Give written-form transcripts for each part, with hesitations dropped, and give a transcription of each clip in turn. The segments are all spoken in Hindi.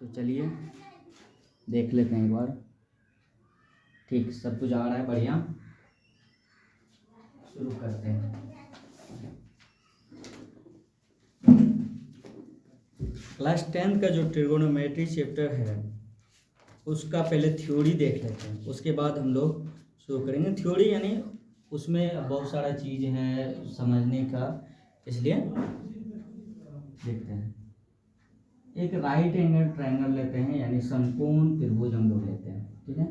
तो चलिए देख लेते हैं एक बार। ठीक, सब कुछ आ रहा है बढ़िया, शुरू करते हैं। क्लास 10 का जो ट्रिगोनोमेट्री चैप्टर है उसका पहले थ्योरी देख लेते हैं, उसके बाद हम लोग शुरू करेंगे। थ्योरी यानी उसमें बहुत सारा चीज़ है समझने का, इसलिए देखते हैं। एक राइट एंगल ट्रायंगल लेते हैं, यानी समकोण त्रिभुज हम लोग लेते हैं। ठीक है,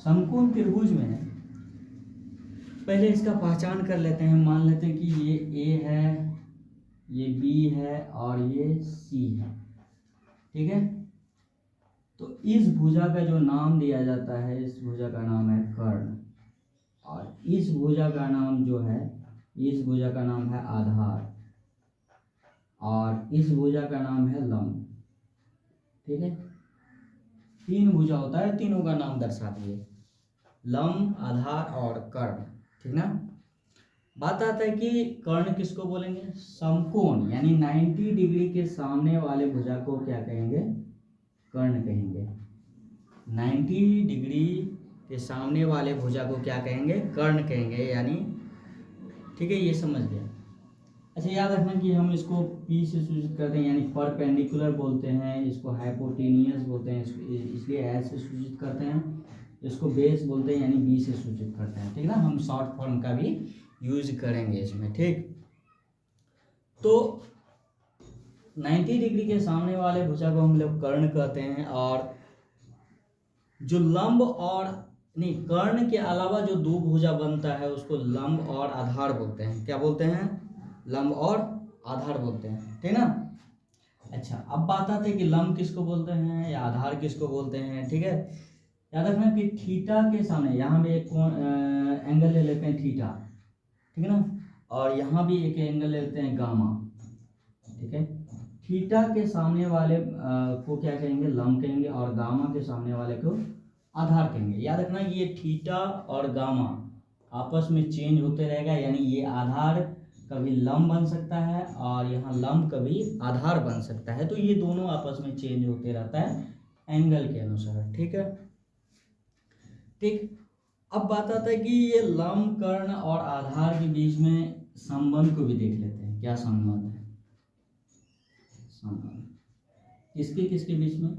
समकोण त्रिभुज में पहले इसका पहचान कर लेते हैं। मान लेते हैं कि ये ए है, ये बी है और ये सी है। ठीक है, तो इस भुजा का जो नाम दिया जाता है, इस भुजा का नाम है कर्ण, और इस भुजा का नाम जो है, इस भुजा का नाम है आधार, और इस भुजा का नाम है लंब। ठीक है, तीन भुजा होता है, तीनों का नाम दर्शा दिए, लंब, आधार और कर्ण। ठीक ना। बात आता है कि कर्ण किसको बोलेंगे? समकोण यानी 90 डिग्री के सामने वाले भुजा को क्या कहेंगे? कर्ण कहेंगे। 90 डिग्री के सामने वाले भुजा को क्या कहेंगे? कर्ण कहेंगे, यानी ठीक है, ये समझ गया। अच्छा, याद रखना कि हम इसको P से सूचित करते हैं, यानी परपेंडिकुलर बोलते हैं, इसको हाइपोटेनियस बोलते हैं, इसलिए एच से सूचित करते हैं, इसको बेस बोलते हैं, यानी B से सूचित करते हैं। ठीक ना, हम शॉर्ट फॉर्म का भी यूज करेंगे इसमें। ठीक, तो 90 डिग्री के सामने वाले भुजा को हम लोग कर्ण कहते हैं, और जो लंब और नहीं, कर्ण के अलावा जो दो भुजा बनता है उसको लंब और आधार बोलते हैं। क्या बोलते हैं? लंब और आधार बोलते हैं। ठीक ना। अच्छा, अब बात आती है कि लंब किसको बोलते हैं या आधार किसको बोलते हैं। ठीक है, याद रखना कि थीटा के सामने, यहाँ भी एक एंगल ले लेते हैं थीटा, ठीक है ना, और यहाँ भी एक एंगल लेते हैं गामा। ठीक है, थीटा के सामने वाले को क्या कहेंगे? लंब कहेंगे, और गामा के सामने वाले को आधार कहेंगे। याद रखना ये थीटा और गामा आपस में चेंज होते रहेगा, यानी ये आधार कभी लंब बन सकता है और यहाँ लंब कभी आधार बन सकता है, तो ये दोनों आपस में चेंज होते रहता है एंगल के अनुसार। ठीक है, ठीक। अब बात आता है कि ये लंब, कर्ण और आधार के बीच में संबंध को भी देख लेते हैं। क्या संबंध है? संबंध किसके किसके बीच में?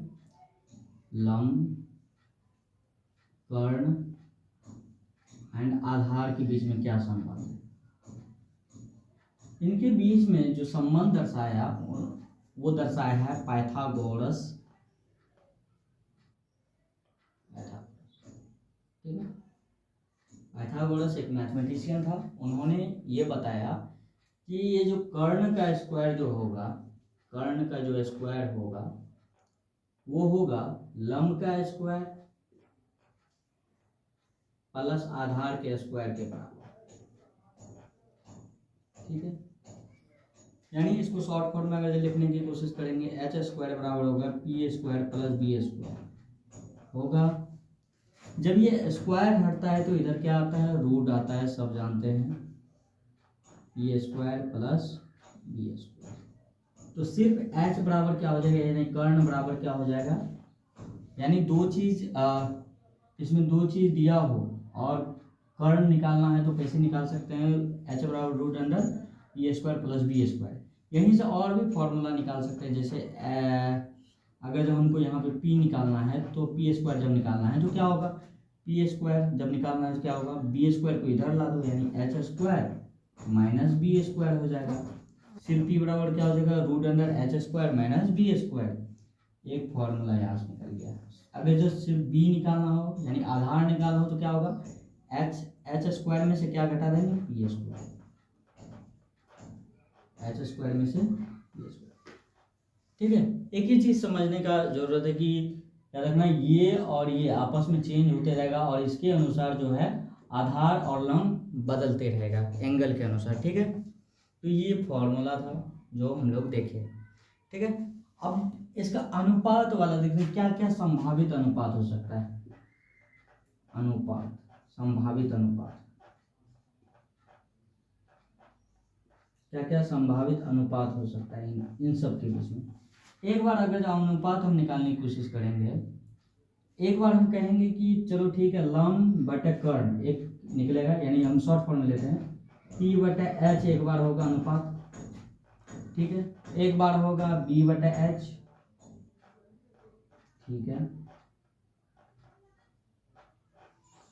लंब, कर्ण एंड आधार के बीच में क्या संबंध है? इनके बीच में जो संबंध दर्शाया वो दर्शाया है पाइथागोरस। ठीक है, पाइथागोरस एक मैथमेटिशियन था। उन्होंने ये बताया कि ये जो कर्ण का स्क्वायर जो होगा, कर्ण का जो स्क्वायर होगा वो होगा लंब का स्क्वायर प्लस आधार के स्क्वायर के बराबर। ठीक है, यानी इसको शॉर्ट फॉर्म में अगर लिखने की कोशिश करेंगे, एच स्क्वायर बराबर होगा P square plus B square होगा। जब ये स्क्वायर हटता है तो इधर क्या आता है? रूट आता है, सब जानते हैं, P square plus B square. तो सिर्फ एच बराबर क्या हो जाएगा, यानी कर्ण बराबर क्या हो जाएगा, यानी दो चीज इसमें दो चीज दिया हो और कर्ण निकालना है तो कैसे निकाल सकते हैं? एच बराबर root under P square plus B square. यहीं से और भी फॉर्मूला निकाल सकते हैं, जैसे अगर जब हमको यहाँ पे p निकालना है तो पी स्क्वायर जब निकालना है तो क्या होगा? पी स्क्वायर जब निकालना है तो क्या होगा? बी स्क्वायर को इधर ला दो, यानी H square minus B square हो जाएगा। सिर्फ p बराबर क्या हो जाएगा? Root under H square minus B square. एक फॉर्मूला यहाँ से निकल गया। अगर जो सिर्फ b निकालना हो यानी आधार निकालना हो तो क्या होगा? एच स्क्वायर में से क्या घटा देंगे? पी स्क्वायर, एच स्क्वायर में से पी स्क्वायर। ठीक है, एक ही चीज समझने का जरूरत है कि याद रखना ये और ये आपस में चेंज होते रहेगा, और इसके अनुसार जो है आधार और लंब बदलते रहेगा एंगल के अनुसार। ठीक है, तो ये फॉर्मूला था जो हम लोग देखे। ठीक है, अब इसका अनुपात वाला देखते, क्या क्या संभावित अनुपात हो सकता है? अनुपात, संभावित अनुपात, क्या क्या संभावित अनुपात हो सकता है इन सब के बीच में? एक बार अगर जो अनुपात हम निकालने की कोशिश करेंगे, एक बार हम कहेंगे कि चलो ठीक है लम बटे कर्ण एक निकलेगा, यानी हम शॉर्ट फॉर्म में लेते हैं P बटे H एक बार होगा अनुपात, ठीक है, एक बार होगा B बटे H, ठीक है,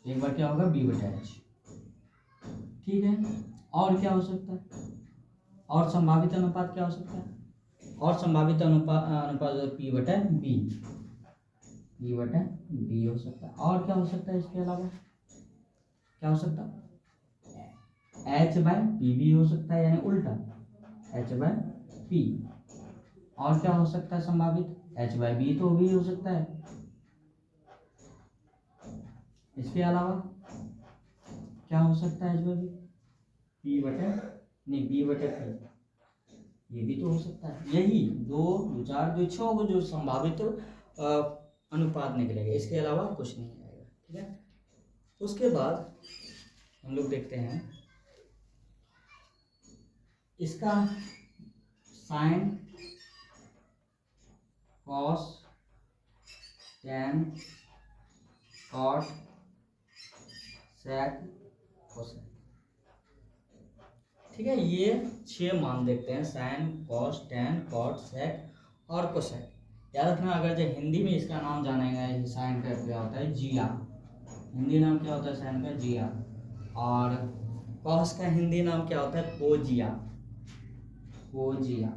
एक बार क्या होगा B बटे H, ठीक है। और क्या हो सकता है, और संभावित अनुपात क्या हो सकता है, और संभावित अनुपात P बटे B, P बटे B हो सकता है। और क्या हो सकता है इसके अलावा, क्या हो सकता है, H बाय P भी हो सकता है, यानी उल्टा H बाय P। और क्या हो सकता है संभावित, H बाय B तो भी हो सकता है। इसके अलावा क्या हो सकता है H बाय B, P बटे नहीं B बटे P, ये भी तो हो सकता है। यही दो चार दो छः को जो संभावित अनुपात निकलेगा, इसके अलावा कुछ नहीं आएगा, ठीक है। उसके बाद हम लोग देखते हैं इसका साइन, कॉस, टैन, कॉट, सेक, कोसेक, ठीक है। ये 6 मान देखते हैं, साइन, कॉस, टैन, कॉट, सेक और कोसेक। याद रखना, अगर जो हिंदी में इसका नाम जानेगा साइन का क्या होता है, जिया, हिंदी नाम क्या होता है साइन का, जिया। और कॉस का हिंदी नाम क्या होता है, कोजिया, कोजिया।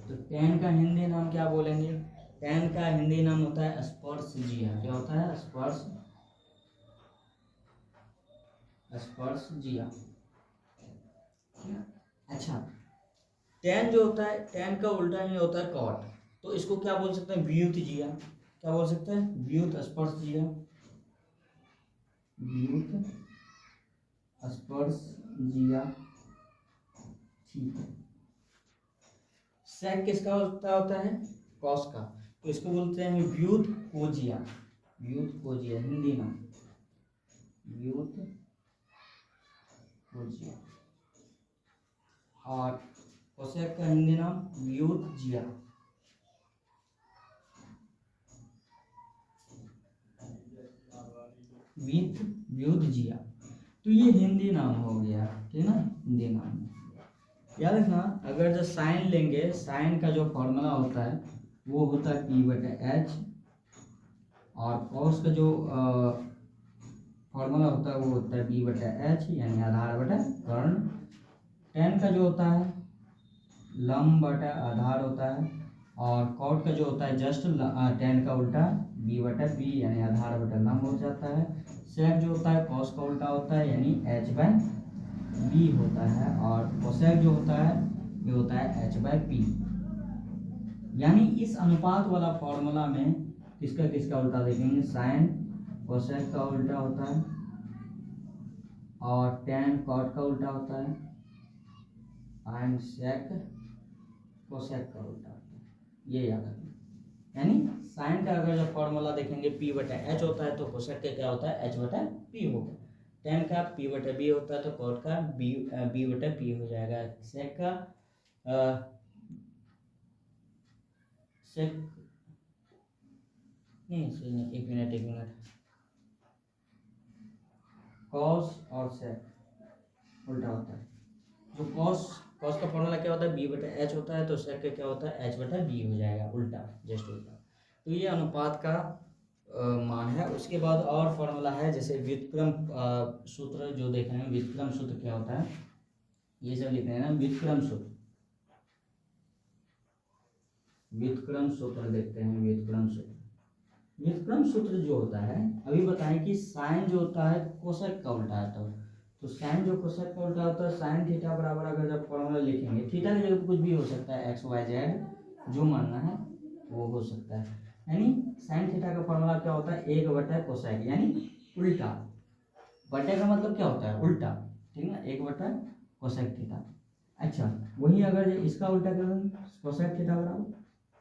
तो टैन का हिंदी नाम क्या बोलेंगे, टैन का हिंदी नाम होता है स्पर्शजिया। क्या होता है, स्पर्शजिया। अच्छा, टैन जो होता है, टैन का उल्टा ही होता है कॉट, तो इसको क्या बोल सकते हैं, व्युत्जिया। क्या बोल सकते हैं, व्युत स्पर्शजिया, व्युत स्पर्शजिया, ठीक है। सेक किसका होता है, कॉस का, तो इसको बोलते हैं व्युत कोजिया, व्युत कोजिया हिंदी नाम, व्युत कोजिया। और कोसेक का हिंदी नाम व्युत्जिया, व्युत्जिया। तो ये हिंदी नाम हो गया, ठीक है ना, हिंदी नाम। याद रखना, अगर जो साइन लेंगे, साइन का जो फॉर्मूला होता है वो होता है P बटे H, और कॉस का जो फॉर्मूला होता है वो होता है B बटे H, यानी आधार बटे कर्ण। टैन का जो होता है लंब बटा आधार होता है, और कॉट का जो होता है जस्ट टैन का उल्टा B बटा P, यानी आधार बटा लंब हो जाता है। सेक जो होता है कॉस का उल्टा होता है, यानी H बाय B होता है, और कोसेक जो होता है ये होता है H बाय P। यानी इस अनुपात वाला फॉर्मूला में किसका किसका उल्टा देखेंगे, साइन कोसेक का उल्टा होता है, और टैन कॉट का उल्टा होता है, एंड सेक कोसेक का उल्टा होता है, ये याद रखना। यानी साइन का अगर जब फॉर्मूला देखेंगे P बटा H होता है, तो कोसेक का क्या होता है, H बटा P होगा। टैन का P बटा B होता है, तो कॉट का B बटा P हो जाएगा। सेक का सेक नहीं, एक मिनट, कॉस और सेक उल्टा होता है। जो कॉस का फॉर्मूला क्या होता है, B बटा H होता है, तो सेक का क्या होता है, H बटा B हो जाएगा, उल्टा, जस्ट उल्टा। तो ये अनुपात का मान है। उसके बाद और फॉर्मूला है, जैसे व्युत्क्रम सूत्र जो देख रहे हैं, व्युत्क्रम सूत्र क्या होता है, ये सब लिख रहे हैं ना, व्युत्क्रम सूत्र, व्युत्क्रम सूत्र देखते हैं। व्युत्क्रम सूत्र जो होता है, अभी बताएं कि साइन जो होता है कोसेक का उल्टा आता है, तो साइन जो कोसेक का उल्टा होता है, साइन थीटा बराबर, अगर जब फॉर्मूला लिखेंगे, थीटा की जगह कुछ भी हो सकता है, एक्स वाई जेड जो मानना है वो हो सकता है। यानी साइन थीटा का फॉर्मूला क्या होता है, 1 बटा कोसेक, यानी उल्टा, बटे का मतलब क्या होता है, उल्टा, ठीक है ना, 1 बटा कोसेक थीटा। अच्छा, वही अगर इसका उल्टा करें, कोसेक थीटा बराबर,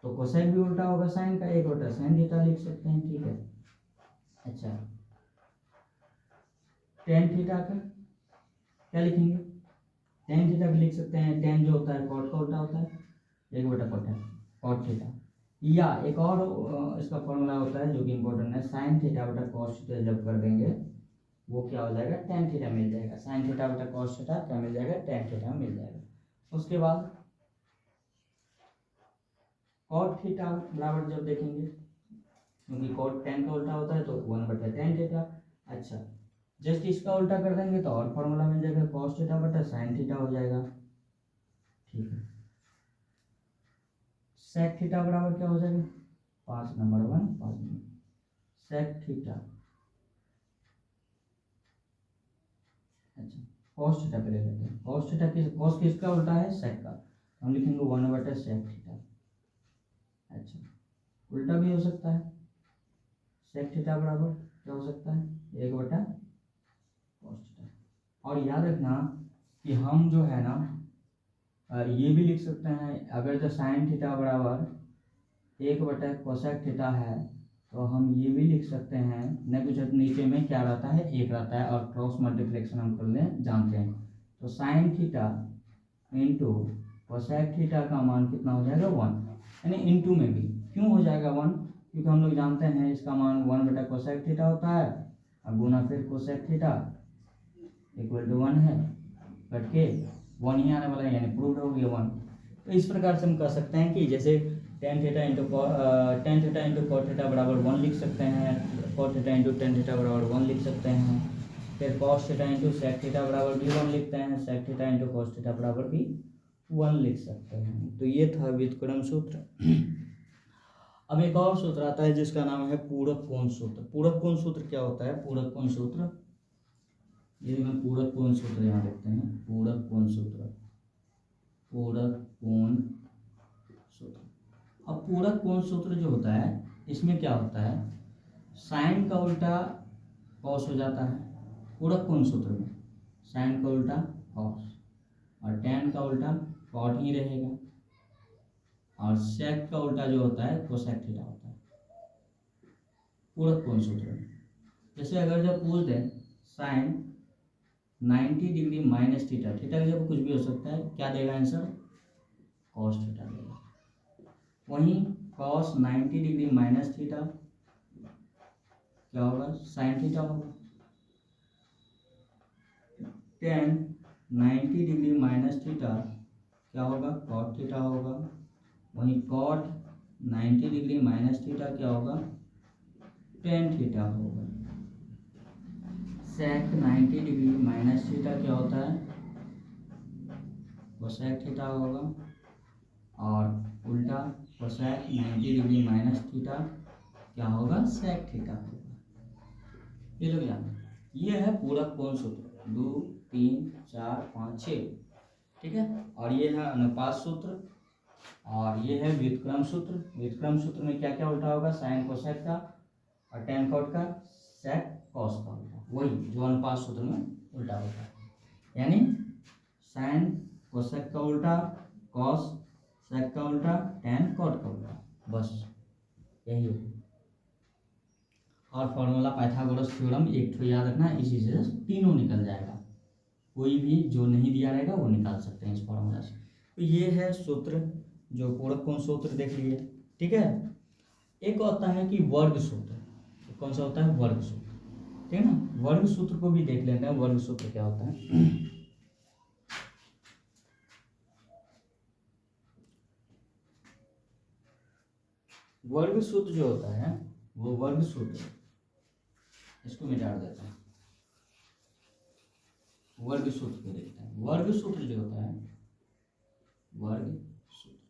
तो कोसेक भी उल्टा होगा साइन का, 1 बटा साइन थीटा लिख सकते हैं, ठीक है। अच्छा, टेन थीटा का क्या लिखेंगे, टेन थीटा भी लिख सकते हैं, टेन जो होता है कॉट का उल्टा होता है, एक बटा कॉट है कॉट थीटा। या एक और इसका फॉर्मूला होता है जो कि इम्पोर्टेंट है, साइन थीटा बटा कॉस थीटा जब कर देंगे वो क्या हो जाएगा, टेन थीटा मिल जाएगा। साइन थीटा बटा कॉस थीटा क्या मिल जाएगा, टेन थीटा मिल जाएगा। उसके बाद कॉट थीटा बराबर जब देखेंगे, क्योंकि कॉट टेन का उल्टा होता है तो वन बटा टेन थीटा। अच्छा, जस्ट इसका उल्टा कर देंगे तो और फॉर्मूला मिल जाएगा, कॉस थीटा बटा साइन थीटा हो जाएगा। ठीक है, सेक थीटा बराबर क्या हो जाएगा, 5 नंबर 1 5 नंबर सेक थीटा। अच्छा, कॉस थीटा पे ले लेते हैं। कॉस थीटा कॉस किसका उल्टा है, सेक का, हम लिखेंगे 1 बटा सेक थीटा। अच्छा, उल्टा भी हो सकता है, सेक थीटा बराबर क्या हो सकता है, 1 बटा कॉस थीटा। और याद रखना कि हम जो है ना ये भी लिख सकते हैं, अगर जो साइन थीटा बराबर 1 बटा कोसेक थीटा है तो हम ये भी लिख सकते हैं, न कुछ नीचे में क्या रहता है, 1 रहता है, और क्रॉस मल्टीप्लिकेशन हम कर लें जानते हैं। तो sine theta into cosec theta का मान कितना हो जाएगा, 1, यानी इंटू में भी क्यों हो जाएगा 1, क्योंकि हम लोग जानते हैं इसका मान 1 बटा कोसेक थीटा होता है, और गुना फिर कोसेक थीटा इक्वल टू 1 है, कट के 1 ही आने वाला है, यानी प्रूव हो गया 1। तो इस प्रकार से हम कह सकते हैं कि जैसे tan theta into cot theta बराबर 1 लिख सकते हैं, cot theta into tan theta बराबर 1 लिख सकते हैं, फिर cos theta into sec theta बराबर भी 1 लिखते हैं, sec theta into cos theta बराबर भी 1 लिख सकते हैं। तो ये था व्युत्क्रम सूत्र। अब एक और सूत्र आता है जिसका नाम है पूरक कोण सूत्र। पूरक कोण सूत्र क्या होता है, पूरक कोण सूत्र, ये हम पूरक कोण सूत्र यहाँ देखते हैं, पूरक कोण सूत्र, पूरक कोण सूत्र। अब पूरक कोण सूत्र जो होता है इसमें क्या होता है, साइन का उल्टा कॉस हो जाता है पूरक कोण सूत्र में, साइन का उल्टा कॉस, और टेन का उल्टा कॉट ही रहेगा, और सेक का उल्टा जो होता है कोसेक थीटा होता है पूरक कोण सूत्र में। जैसे अगर जब पूछ दें sine 90 degree minus theta, theta की जब कुछ भी हो सकता है, क्या देगा आंसर, कॉस थीटा देगा। वहीं कॉस 90 डिग्री माइनस थीटा क्या होगा, साइन थीटा होगा। टेन 90 डिग्री माइनस थीटा क्या होगा, कॉट थीटा होगा। वहीं कॉट 90 डिग्री माइनस थीटा क्या होगा, टेन थीटा होगा। सेक 90 डिग्री माइनस थीटा क्या होता है, कोसेक थीटा होगा, और उल्टा कोसेक 90 डिग्री माइनस थीटा क्या होगा, सेक थीटा होगा। ये लोग जाने, ये है पूरक कोण सूत्र 2 3 4 5 6, ठीक है। और ये है अनुपात सूत्र, और ये है व्युत्क्रम सूत्र। व्युत्क्रम सूत्र में क्या क्या उल्टा होगा, साइन कोसेक का, और टेन कॉट का, सेक कॉस का उल्टा, वही जो अनुपात सूत्र में उल्टा होता है, यानी साइन कोसेक का उल्टा, कॉस सेक का उल्टा, टेन कॉट का उल्टा, बस यही है। और फॉर्मूला पाइथागोरस थ्योरम एक तो याद रखना, इसी से तीनों निकल जाएगा, कोई भी जो नहीं दिया रहेगा वो निकाल सकते हैं इस फॉर्मूला से। तो ये है सूत्र, जो पूरक कोण सूत्र देख लिए, ठीक है। एक होता है कि वर्ग सूत्र, कौन सा होता है, वर्ग सूत्र, ठीक है ना। वर्ग सूत्र को भी देख लेते हैं, वर्ग सूत्र क्या होता है। वर्ग सूत्र जो होता है वो वर्ग सूत्र, इसको मिटा देते हैं, वर्ग सूत्र को देखते हैं। वर्ग सूत्र जो होता है, वर्ग सूत्र,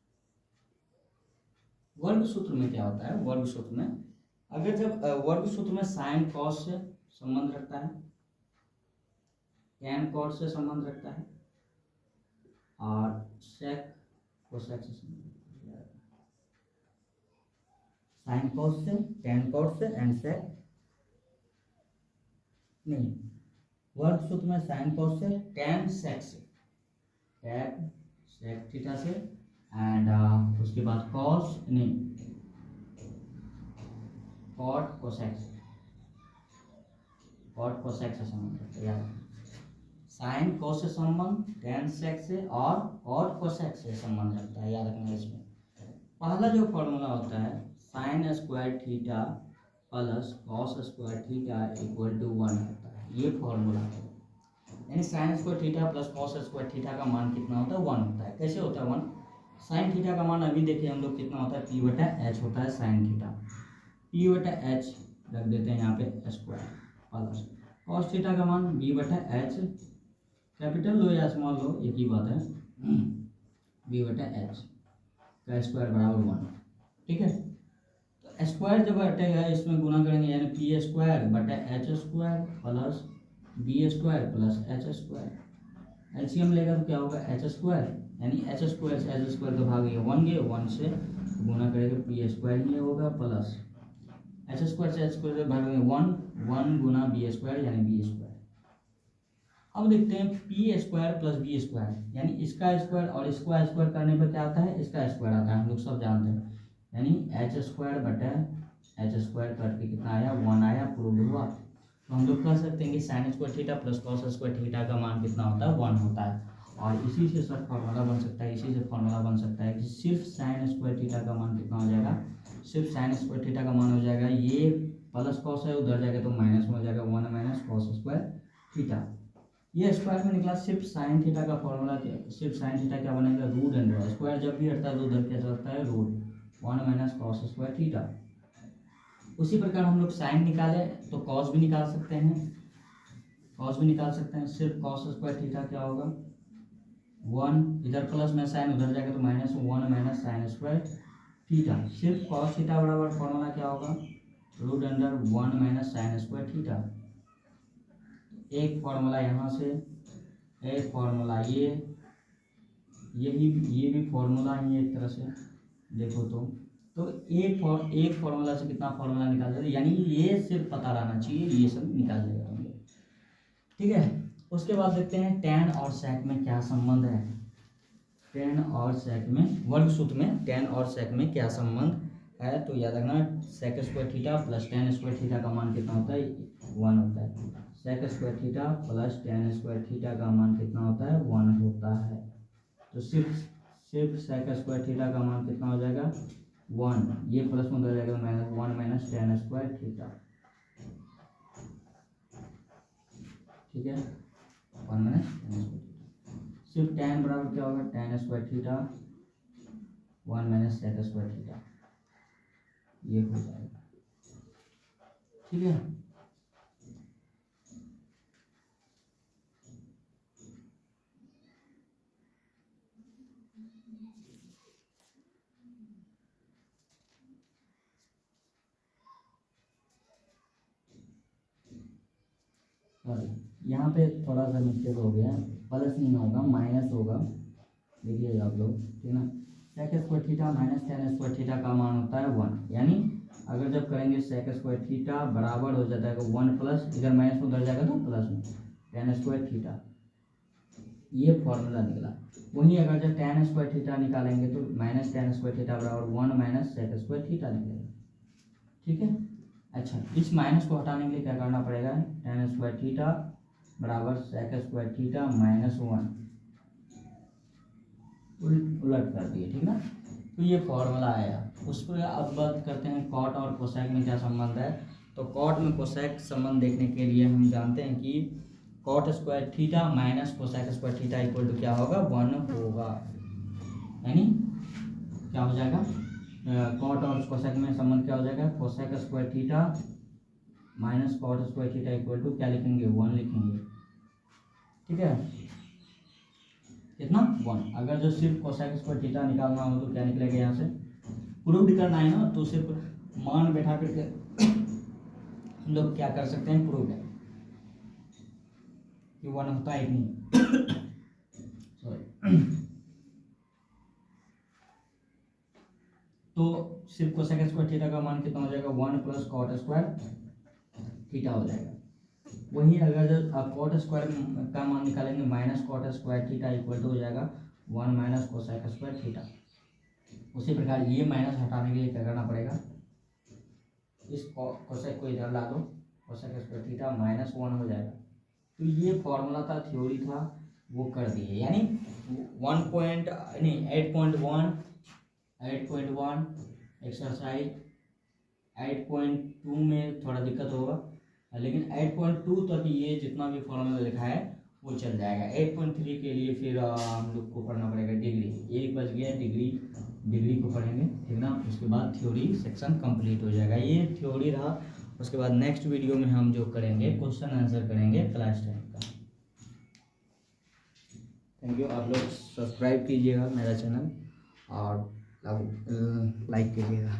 वर्ग सूत्र में क्या होता है, वर्ग सूत्र में अगर जब वर्ग सूत्र में साइन कॉस से संबंध रखता है, टैन कॉट से संबंध रखता है, और सेक कोसेक से संबंध रखता है, साइन कॉस से, टैन कॉट से एंड सेक नहीं, वर्ग सूत्र में साइन कॉस से, टैन सेक से, टैन सेक थीटा से, एंड उसके बाद कॉस नहीं, कॉट कोसेक से, कॉट कोसेक से संबंध रखता है। साइन कॉस से संबंध, टेन सेक से और कॉट कोसेक से संबंध रखता है, याद रखना इसमें। पहला जो फॉर्मूला होता है sine square theta plus cos square theta equal to 1 होता है, ये फॉर्मूला है। यानी sine square theta plus cos square theta का मान कितना होता है 1 होता है। कैसे होता है 1? साइन थीटा का मान अभी देखिए हम लोग कितना होता है p/h होता है साइन थीटा, p/h रख देते हैं यहाँ पे स्क्वायर प्लस कॉस थीटा का मान b/h, कैपिटल लो या स्मॉल लो एक ही बात है, b/h का स्क्वायर बराबर 1। ठीक है, तो स्क्वायर जब हटेगा इसमें गुना करेंगे यानी पी स्क्वायर बटा H square plus B square plus H square. LCM लेगा तो क्या होगा एच स्क्वायर, यानी एच स्क्वायर से एच स्क्वायर का भाग ये 1 गए, 1 से गुना करेंगे पी स्क्वायर ही होगा प्लस एच स्क्वायर से एच स्क्वायर का भाग में 1 गुना बी स्क्वायर यानी बी स्क्वायर। अब देखते हैं P square plus B square यानी इसका स्क्वायर और इसका स्क्वायर करने पर क्या आता है, इसका स्क्वायर आता है, हम लोग सब जानते हैं। यानी एच स्क्वायर बटा एच स्क्वायर करके कितना आया 1 आया, प्रूव हुआ। तो हम लोग कह सकते हैं कि sign square theta plus cos square theta का मान कितना होता है 1 होता है। और इसी से सब फॉर्मूला बन सकता है, इसी से फॉर्मूला बन सकता है कि सिर्फ साइन स्क्वायर थीटा का मान कितना हो जाएगा, सिर्फ साइन स्क्वायर थीटा का मान हो जाएगा ये प्लस कॉस है उधर जाएगा तो माइनस में हो जाएगा 1 माइनस कॉस स्क्वायर थीटा। ये स्क्वायर में निकला सिर्फ साइन थीटा का फॉर्मूला, सिर्फ साइन थीटा क्या बनेगा रूट अंडर स्क्वायर, जब भी हटता है तो उधर क्या चलता है root 1 minus cos square theta. उसी प्रकार हम लोग साइन निकाले तो कॉस भी निकाल सकते हैं, कॉस भी निकाल सकते हैं। सिर्फ कॉस स्क्वायर थीटा क्या होगा 1, इधर प्लस में साइन उधर जाएगा तो minus 1 minus sine square theta. सिर्फ कॉस थीटा बराबर फॉर्मूला क्या होगा root under 1 minus sine square theta. एक फॉर्मूला यहाँ से, एक फॉर्मूला ये भी फॉर्मूला ही है एक तरह से देखो तो एक फॉर्मूला से कितना फॉर्मूला निकाल देते, यानी ये सिर्फ पता रहना चाहिए, ये सब निकाल देगा हम लोग। ठीक है, उसके बाद देखते हैं टेन और सेक में क्या संबंध है। टेन और सेक में वर्ग सूत्र में टेन और सेक में क्या संबंध है, तो याद रखना sec square theta plus tan square theta का मान कितना होता है 1 होता है। Sec square theta plus tan square theta का मान कितना होता है 1 होता है। तो सिर्फ सेक स्क्वायर थीटा का मान कितना हो जाएगा 1, ये प्लस में हो जाएगा minus 1 minus tan square theta. ठीक है 1 माइनस टेन स्क्वायर थीटा। सिर्फ टेन बराबर क्या होगा tan square theta 1 minus sec square theta, ये हो जाएगा। ठीक है, यहाँ पे थोड़ा सा मिस्टेक हो गया, प्लस नहीं होगा माइनस होगा, देखिए आप लोग। ठीक ना, sec square theta minus tan square theta का मान होता है 1, यानी अगर जब करेंगे सेक स्क्वायर थीटा बराबर हो जाता है 1 प्लस इधर माइनस में उधर जाएगा तो प्लस में टेन स्क्वायर थीटा, ये फॉर्मूला निकला। वहीं अगर जब टेन स्क्वायर थीटा निकालेंगे तो माइनस टेन स्क्वायर थीटा बराबर 1 माइनस सेक स्क्वायर थीटा निकलेगा। ठीक है, अच्छा इस माइनस को हटाने के लिए क्या करना पड़ेगा, टेन स्क्वायर थीटा बराबर सेक स्क्वायर थीटा माइनस 1 उलट कर दिए। ठीक ना, तो ये फॉर्मूला आया। उस पर अब बात करते हैं कॉट और कोसेक में क्या संबंध है। तो कॉट में कोसेक संबंध देखने के लिए हम जानते हैं कि cot square theta minus cosec square theta equal to क्या होगा 1 होगा, यानी क्या हो जाएगा कॉट और कोसेक में संबंध क्या हो जाएगा cosec square theta minus cot square theta equal to क्या लिखेंगे 1 लिखेंगे। ठीक है, कितना 1। अगर जो सिर्फ कोसेक स्क्वायर थीटा निकालना हो तो क्या निकलेगा यहाँ से, प्रूव करना है ना, तो सिर्फ मान बैठा करके हम लोग क्या कर सकते हैं प्रूव है कि 1 होता है नहीं सॉरी तो सिर्फ कोसेक स्क्वायर थीटा का मान कितना हो जाएगा 1 प्लस कॉट स्क्वायर थीटा हो जाएगा। वहीं अगर जब आप कॉट स्क्वायर का मान निकालेंगे minus cot square theta equal to हो जाएगा 1 माइनस कोसेक स्क्वायर थीटा। उसी प्रकार ये माइनस हटाने के लिए क्या करना पड़ेगा, इस कोसेक को इधर ला दो, कोसेक स्क्वायर थीटा माइनस 1 हो जाएगा तो ये फॉर्मूला था, थ्योरी था, वो कर दिए। यानी 8.1 एक्सरसाइज 8.2 में थोड़ा दिक्कत होगा, लेकिन 8.2 तक ये जितना भी फॉर्मूला लिखा है वो चल जाएगा। 8.3 के लिए फिर हम लोग को पढ़ना पड़ेगा डिग्री, एक बज गया, डिग्री को पढ़ेंगे, ठीक ना। उसके बाद थ्योरी सेक्शन कंप्लीट हो जाएगा। ये थ्योरी रहा। उसके बाद नेक्स्ट वीडियो में हम जो करेंगे क्वेश्चन आंसर करेंगे क्लास 10 का। Thank you. आप लोग सब्सक्राइब कीजिएगा मेरा चैनल और लाइक कीजिएगा।